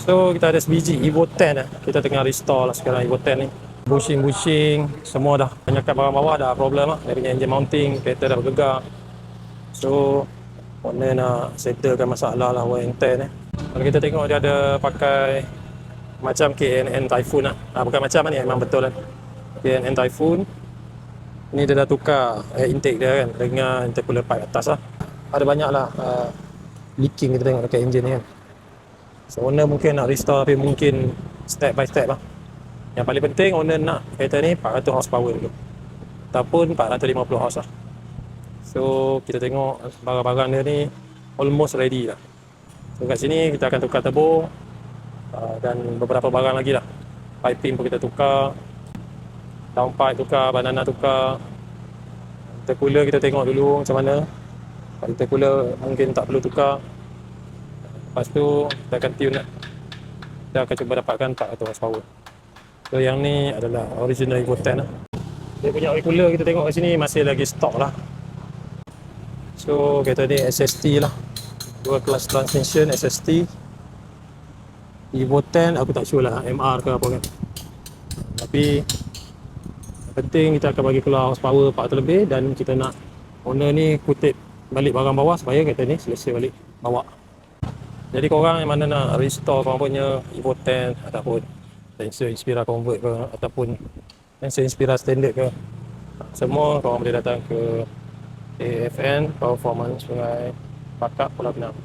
So kita ada sebiji Evo 10 lah. Kita tengah restore lah sekarang Evo 10 ni. Bushing semua dah. Banyak kat bawah dah problem lah. Dia punya engine mounting, kereta dah bergegar. So owner nak settlekan masalah lah wear and tear ni. Kalau kita tengok dia ada pakai macam KNN Typhoon lah. Bukan macam ni, memang betul lah. KNN Typhoon. Ni dia dah tukar air intake dia kan dengan intercooler pipe atas lah. Ada banyak lah leaking kita tengok dekat engine ni kan. So owner mungkin nak restore tapi mungkin step by step lah. Yang paling penting owner nak kereta ni 400 horsepower dulu ataupun 450 horse lah. So kita tengok barang-barang dia ni almost ready lah. So kat sini kita akan tukar turbo dan beberapa barang lagi lah. Piping pun kita tukar, downpipe tukar, banana tukar. Intercooler kita tengok dulu macam mana. Kalau intercooler mungkin tak perlu tukar. Lepas tu kita akan tune lah. Kita akan cuba dapatkan 400 horsepower. So yang ni adalah original Evo 10 lah. Dia punya oil cooler kita tengok kat sini masih lagi stok lah. So kereta ni SST lah, dual clutch transmission SST. Evo 10 aku tak sure lah MR ke apa kan. Tapi penting kita akan bagi keluar horsepower 400 lebih dan kita nak owner ni kutip balik barang bawah supaya kereta ni selesai balik bawa. Jadi korang yang mana nak restore korang punya Evo 10 ataupun Lancer Inspira Convert ke ataupun Lancer Inspira Standard ke, semua korang boleh datang ke AFN Performance Sungai Bakap Pulau Pinang.